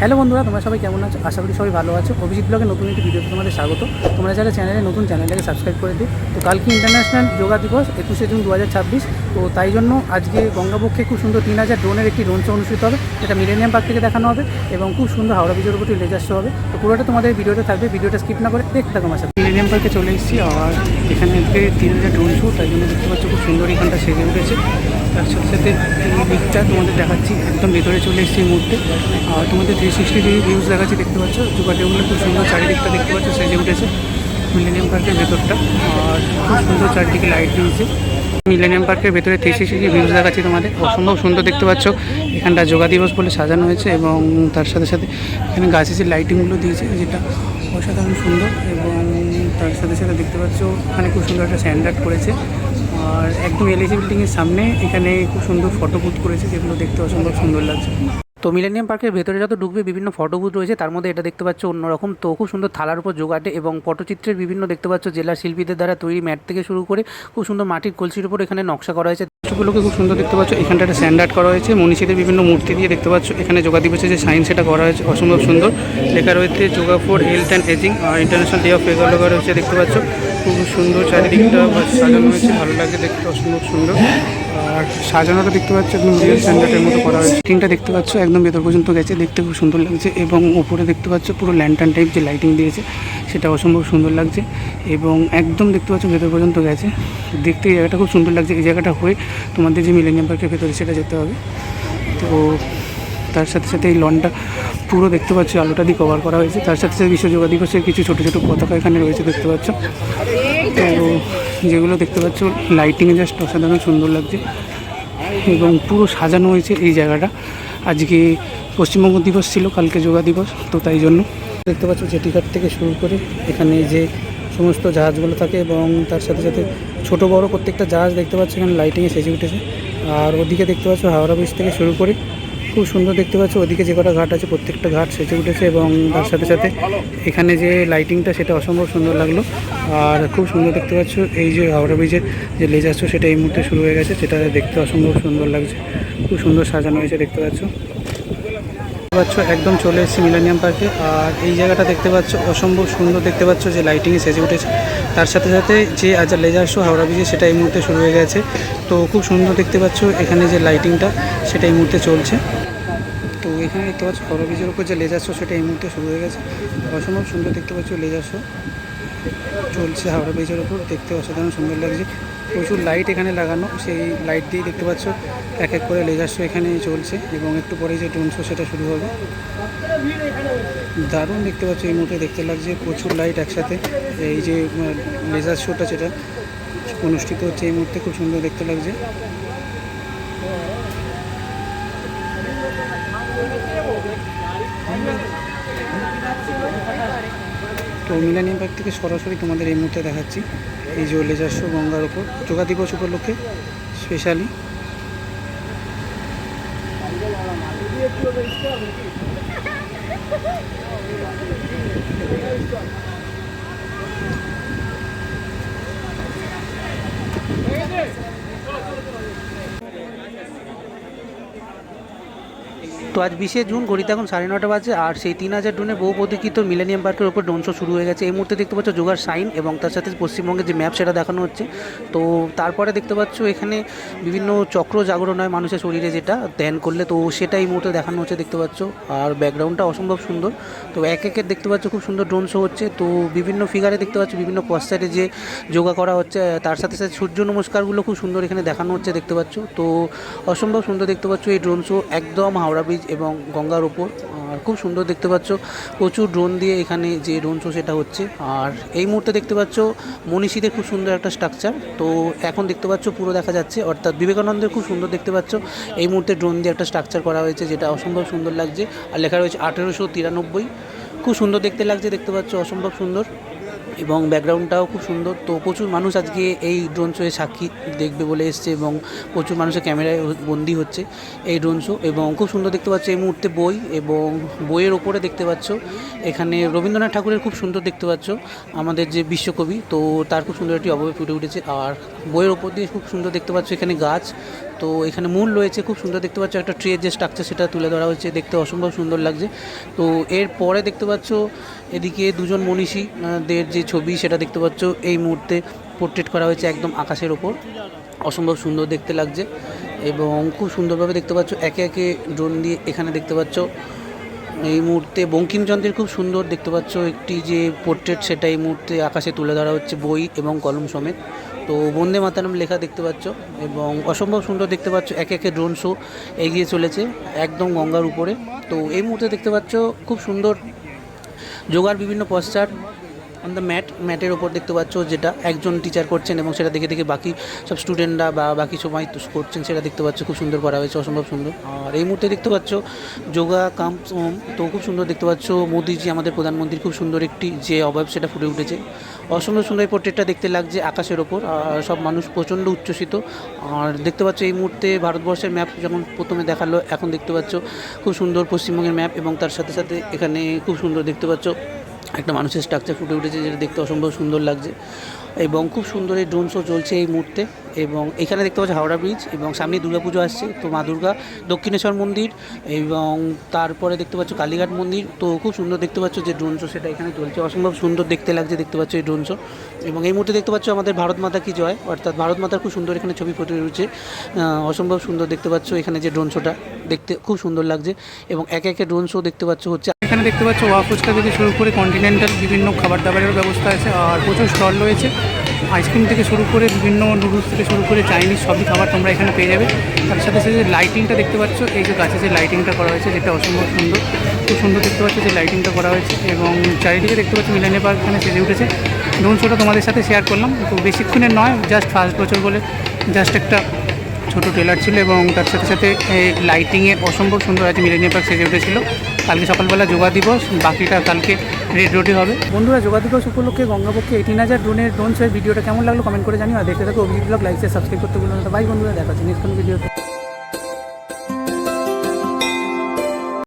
Hello বন্ধুরা, তোমরা সবাই কেমন আছো? আশা করি সবাই ভালো আছো। অভিজিৎ ব্লগের নতুন একটি ভিডিওতে তোমাদের স্বাগত। তোমরা যারা চ্যানেলটাকে সাবস্ক্রাইব করে দিও। তো কালকে ইন্টারন্যাশনাল যোগা দিবস 21শে জুন 2026। তো তাই জন্য আজকে গঙ্গাবক্ষে খুব সুন্দর 3000 ড্রোনের একটি ড্রোন শো অনুষ্ঠিত হবে, যেটা মিলেনিয়াম পার্ক থেকে দেখানো হবে এবং খুব সুন্দর হাওড়া ব্রিজের উপর লেজার শো হবে। তো পুরোটা তোমাদের ভিডিওতে থাকবে, ভিডিওটা স্কিপ না করে দেখতে থাকো আমার সাথে। মিলেনিয়াম পার্কে চলে এসেছি আর এখানে আজকে 3000 ড্রোন শো, তাই জন্য দেখতে পাচ্ছ খুব সুন্দর এখানটা সেজে উঠেছে। তার সাথে সাথে এই দিকটা তোমাদের দেখাচ্ছি, একদম ভেতরে চলে এসেছি এই মুহূর্তে। আর তোমাদের 360 ডিগ্রি ভিউজ দেখাচ্ছি, দেখতে পাচ্ছ যোগা টেবিলগুলো খুব সুন্দর চারিদিকটা দেখতে পাচ্ছ সেজে উঠেছে মিলেনিয়াম পার্কের ভেতরটা। আর খুব সুন্দর চারিদিকে লাইট দিয়েছে। মিলেনিয়াম পার্কের ভেতরে 360 ডিগ্রি ভিউজ দেখাচ্ছি তোমাদের, অসম্ভব সুন্দর দেখতে পাচ্ছ। এখানটা যোগা দিবস বলে সাজানো হয়েছে এবং তার সাথে সাথে এখানে গাছের লাইটিংগুলো দিয়েছে, যেটা অসাধারণ সুন্দর। এবং তার সাথে সাথে দেখতে পাচ্ছ এখানে খুব সুন্দর একটা স্ট্যান্ড আর্ট করেছে। আর একদম এলআইসি বিল্ডিংয়ের সামনে এখানে খুব সুন্দর ফটো বুথ করেছে, যেগুলো দেখতে অসম্ভব সুন্দর লাগছে। তো মিলেনিয়াম পার্কের ভেতরে যত ঢুকবে বিভিন্ন ফটো বুথ রয়েছে, তার মধ্যে এটা দেখতে পাচ্ছ অন্যরকম। তো খুব সুন্দর থালার উপর যোগাটে এবং পটচিত্রের বিভিন্ন দেখতে পাচ্ছ জেলার শিল্পীদের দ্বারা তৈরি ম্যাট থেকে শুরু করে খুব সুন্দর মাটির কলসির উপর এখানে নকশা করা হয়েছে। দৃশ্যগুলোকে খুব সুন্দর দেখতে পাচ্ছ। এখানটা একটা স্ট্যান্ড আর্ট করা হয়েছে মনীষীদের বিভিন্ন মূর্তি দিয়ে, দেখতে পাচ্ছ এখানে যোগা দিবসে যে সাইন সেটা করা হয়েছে অসম্ভব সুন্দর। লেখা রয়েছে yoga for health and ageing আর ইন্টারন্যাশনাল ডে অফ যোগা লেখা রয়েছে, দেখতে পাচ্ছ খুব সুন্দর চারিদিকটা সাজানো হয়েছে, ভালো লাগে দেখতে অসম্ভব সুন্দর। আর সাজানোটা দেখতে পাচ্ছ একদম রিয়েল স্ট্যান্ডার্ডের মতো করা হয়েছে। টিংটা দেখতে পাচ্ছ একদম ভেতর পর্যন্ত গেছে, দেখতে খুব সুন্দর লাগছে। এবং উপরে দেখতে পাচ্ছ পুরো ল্যান্টার্ন টাইপ যে লাইটিং দিয়েছে সেটা অসম্ভব সুন্দর লাগছে। এবং একদম দেখতে পাচ্ছ ভেতর পর্যন্ত গেছে, দেখতে এই জায়গাটা খুব সুন্দর লাগছে। এই জায়গাটা হয়ে তোমাদের যে মিলেনিয়াম পার্কের ভেতরে সেটা যেতে হবে। তো তার সাথে সাথে এই লনটা পুরো দেখতে পাচ্ছ আলোটা দিয়ে কভার করা হয়েছে। তার সাথে সাথে বিশ্ব যোগা দিবসের কিছু ছোটো ছোটো পতাকা এখানে রয়েছে, দেখতে পাচ্ছ। তো যেগুলো দেখতে পাচ্ছ লাইটিংয়ে জাস্ট অসাধারণ সুন্দর লাগছে এবং পুরো সাজানো হয়েছে এই জায়গাটা। আজকে পশ্চিমবঙ্গ দিবস ছিল, কালকে যোগা দিবস, তো তাই জন্য দেখতে পাচ্ছ জেটিঘাট থেকে শুরু করে এখানে যে সমস্ত জাহাজগুলো থাকে এবং তার সাথে সাথে ছোট বড় প্রত্যেকটা জাহাজ দেখতে পাচ্ছ এখানে লাইটিংয়ে সেজে উঠেছে। আর ওদিকে দেখতে পাচ্ছ হাওড়া ব্রিজ থেকে শুরু করে খুব সুন্দর দেখতে পাচ্ছ ওদিকে যে কটা ঘাট আছে প্রত্যেকটা ঘাট সেজে উঠেছে। এবং তার সাথে সাথে এখানে যে লাইটিংটা সেটা অসম্ভব সুন্দর লাগলো। আর খুব সুন্দর দেখতে পাচ্ছ এই যে হাওড়া ব্রিজের যে লেজার শো সেটা এই মুহূর্তে শুরু হয়ে গেছে, সেটা দেখতে অসম্ভব সুন্দর লাগছে, খুব সুন্দর সাজানো হয়েছে দেখতে পাচ্ছ। একদম চলে এসেছি মিলেনিয়াম পার্কে। আর এই জায়গাটা দেখতে পাচ্ছ অসম্ভব সুন্দর দেখতে পাচ্ছ যে লাইটিংয়ে সেজে উঠেছে। তার সাথে সাথে যে আজ লেজার শো হাওড়া ব্রিজে সেটা এই মুহূর্তে শুরু হয়ে গেছে। তো খুব সুন্দর দেখতে পাচ্ছ এখানে যে লাইটিংটা সেটা এই মুহূর্তে চলছে। তো এখানে দেখতে পাচ্ছ হাওড়া ব্রিজের উপর যে লেজার শো সেটা এই মুহূর্তে শুরু হয়ে গেছে, অসম্ভব সুন্দর দেখতে পাচ্ছ লেজার শো চলছে হাওড়া ব্রিজের উপর, দেখতে অসাধারণ সুন্দর লাগছে। প্রচুর লাইট এখানে লাগানো, সেই লাইট দিয়ে দেখতে পাচ্ছ এক এক করে লেজার শো এখানে চলছে এবং একটু পরে যে ড্রোন শো সেটা শুরু হবে। দারুণ দেখতে পাচ্ছ এই মুহূর্তে দেখতে লাগছে, প্রচুর লাইট একসাথে। এই যে লেজার শোটা যেটা অনুষ্ঠিত হচ্ছে এই মুহূর্তে খুব সুন্দর দেখতে লাগছে। তো মিলেনিয়াম পার্ক থেকে সরাসরি তোমাদের এই মুহূর্তে দেখাচ্ছি এই যে লেজার শো গঙ্গার ওপর যোগা দিবস উপলক্ষে স্পেশালি। তো আজ 20শে জুন, ঘড়িতে এখন 9:30 বাজে। আর সেই 3000 ড্রোনে বহু প্রতীক্ষিত মিলেনিয়াম পার্কের ওপর ড্রোন শো শুরু হয়ে গেছে। এই মুহূর্তে দেখতে পাচ্ছ যোগার সাইন এবং তার সাথে পশ্চিমবঙ্গের যে ম্যাপ সেটা দেখানো হচ্ছে। তো তারপরে দেখতে পাচ্ছ এখানে বিভিন্ন চক্র জাগরণ হয় মানুষের শরীরে, যেটা ধ্যান করলে, তো সেটা এই মুহূর্তে দেখানো হচ্ছে দেখতে পাচ্ছ। আর ব্যাকগ্রাউন্ডটা অসম্ভব সুন্দর। তো এক একের দেখতে পাচ্ছ খুব সুন্দর ড্রোন শো হচ্ছে। তো বিভিন্ন ফিগারে দেখতে পাচ্ছ বিভিন্ন পশ্চারে যে যোগা করা হচ্ছে, তার সাথে সাথে সূর্য নমস্কারগুলো খুব সুন্দর এখানে দেখানো হচ্ছে দেখতে পাচ্ছ। তো অসম্ভব সুন্দর দেখতে পাচ্ছ এই ড্রোন শো একদম হাওড়া ব্রিজ এবং গঙ্গার উপর। আর খুব সুন্দর দেখতে পাচ্ছ প্রচুর ড্রোন দিয়ে এখানে যে ড্রোন শো সেটা হচ্ছে। আর এই মুহূর্তে দেখতে পাচ্ছ মনীষীদের খুব সুন্দর একটা স্ট্রাকচার, তো এখন দেখতে পাচ্ছ পুরো দেখা যাচ্ছে, অর্থাৎ বিবেকানন্দের খুব সুন্দর দেখতে পাচ্ছ এই মুহূর্তে ড্রোন দিয়ে একটা স্ট্রাকচার করা হয়েছে, যেটা অসম্ভব সুন্দর লাগছে। আর লেখা রয়েছে 1893, খুব সুন্দর দেখতে লাগছে দেখতে পাচ্ছ, অসম্ভব সুন্দর। এবং ব্যাকগ্রাউন্ডটাও খুব সুন্দর। তো প্রচুর মানুষ আজকে এই ড্রোন শোয়ে সাক্ষী দেখবে বলে এসছে এবং প্রচুর মানুষের ক্যামেরায় বন্দি হচ্ছে এই ড্রোন শো। এবং খুব সুন্দর দেখতে পাচ্ছ এই মুহূর্তে বই, এবং বইয়ের ওপরে দেখতে পাচ্ছ এখানে রবীন্দ্রনাথ ঠাকুরের খুব সুন্দর দেখতে পাচ্ছ আমাদের যে বিশ্বকবি, তো তার খুব সুন্দর একটি অবয়ব ফুটে উঠেছে। আর বইয়ের ওপর দিয়ে খুব সুন্দর দেখতে পাচ্ছ এখানে গাছ, তো এখানে মূল রয়েছে, খুব সুন্দর দেখতে পাচ্ছ, একটা ট্রিয়ের যে স্ট্রাকচার সেটা তুলে ধরা হয়েছে, দেখতে অসম্ভব সুন্দর লাগছে। তো এরপরে দেখতে পাচ্ছ এদিকে দুজন মনীষীদের যে ছবি সেটা দেখতে পাচ্ছ এই মুহূর্তে পোর্ট্রেট করা হয়েছে একদম আকাশের ওপর, অসম্ভব সুন্দর দেখতে লাগছে এবং খুব সুন্দরভাবে দেখতে পাচ্ছ একে একে ড্রোন দিয়ে এখানে দেখতে পাচ্ছ এই মুহূর্তে বঙ্কিমচন্দ্রের খুব সুন্দর দেখতে পাচ্ছ একটি যে পোর্ট্রেট সেটা এই মুহূর্তে আকাশে তুলে ধরা হচ্ছে বই এবং কলম সমেত। তো বন্দে মাতরম লেখা দেখতে পাচ্ছ এবং অসম্ভব সুন্দর দেখতে পাচ্ছ একে একে ড্রোন শো এগিয়ে চলেছে একদম গঙ্গার উপরে। তো এই মুহূর্তে দেখতে পাচ্ছ খুব সুন্দর যোগার বিভিন্ন পশ্চার অন দ্য ম্যাটের ওপর দেখতে পাচ্ছ, যেটা একজন টিচার করছেন এবং সেটা দেখে দেখে বাকি সব স্টুডেন্টরা বা বাকি সবাই করছেন, সেটা দেখতে পাচ্ছ খুব সুন্দর করা হয়েছে, অসম্ভব সুন্দর। আর এই মুহূর্তে দেখতে পাচ্ছ যোগা কামস হোম, তো খুব সুন্দর দেখতে পাচ্ছ মোদিজি আমাদের প্রধানমন্ত্রী খুব সুন্দর একটি যে অবয়ব সেটা ফুটে উঠেছে, অসম্ভব সুন্দর এই পোর্ট্রেটটা দেখতে লাগছে আকাশের ওপর। আর সব মানুষ প্রচণ্ড উচ্ছ্বসিত। আর দেখতে পাচ্ছ এই মুহূর্তে ভারতবর্ষের ম্যাপ যেমন প্রথমে দেখালো, এখন দেখতে পাচ্ছ খুব সুন্দর পশ্চিমবঙ্গের ম্যাপ এবং তার সাথে সাথে এখানে খুব সুন্দর দেখতে পাচ্ছ একটা মানুষের স্ট্রাকচার ফুটে উঠেছে, যেটা দেখতে অসম্ভব সুন্দর লাগছে এবং খুব সুন্দর এই ড্রোন শো চলছে এই মুহূর্তে। এবং এখানে দেখতে পাচ্ছ হাওড়া ব্রিজ এবং সামনে দুর্গাপুজো আসছে, তো মা দুর্গা, দক্ষিণেশ্বর মন্দির এবং তারপরে দেখতে পাচ্ছ কালীঘাট মন্দির। তো খুব সুন্দর দেখতে পাচ্ছ যে ড্রোন শো সেটা এখানে চলছে, অসম্ভব সুন্দর দেখতে লাগছে দেখতে পাচ্ছ এই ড্রোন শো। এবং এই মুহূর্তে দেখতে পাচ্ছ আমাদের ভারত মাতা কি জয়, অর্থাৎ ভারত মাতার খুব সুন্দর এখানে ছবি ফুটে উঠছে, অসম্ভব সুন্দর দেখতে পাচ্ছ এখানে যে ড্রোন শোটা দেখতে খুব সুন্দর লাগছে এবং একে একে ড্রোন শো দেখতে পাচ্ছ হচ্ছে। এখানে দেখতে পাচ্ছ ওয়া ফুচকা থেকে শুরু করে কন্টিনেন্টাল বিভিন্ন খাবার দাবারের ব্যবস্থা আছে, আর প্রচুর স্টল রয়েছে, আইসক্রিম থেকে শুরু করে বিভিন্ন নুডলস থেকে শুরু করে চাইনিজ সবই খাবার তোমরা এখানে পেয়ে যাবে। তার সাথে সাথে যে লাইটিংটা দেখতে পাচ্ছ, এই যে গাছে যে লাইটিংটা করা হয়েছে যেটা অসম্ভব সুন্দর, খুব সুন্দর দেখতে পাচ্ছ যে লাইটিংটা করা হয়েছে এবং চারিদিকে দেখতে পাচ্ছ মিলানিয়া পার্ক এখানে সেজে উঠেছে। ড্রোন শোটা তোমাদের সাথে শেয়ার করলাম, তো বেশিক্ষণের নয়, জাস্ট ফার্স্ট বছর বলে জাস্ট একটা ছোটো ট্রেলার ছিল এবং তার সাথে সাথে লাইটিংয়ে অসম্ভব সুন্দর আছে, মিলেনিয়া পার্ক সেজে উঠেছিল। কালকে সকালবেলা যোগা দিবস, বাকিটা কালকে রেড রোডে হবে। বন্ধুরা, যোগা দিবস উপলক্ষে গঙ্গাপক্ষে 18,000 ড্রোন শোয়ের ভিডিওটা কেমন লাগলো কমেন্ট করে জানিও, আর দেখতে থাকো অভিজিৎ ব্লগ, লাইক সাবস্ক্রাইব করতে ভুলো না। বাই বন্ধুরা, দেখা হচ্ছে নেক্সট কোন ভিডিওতে।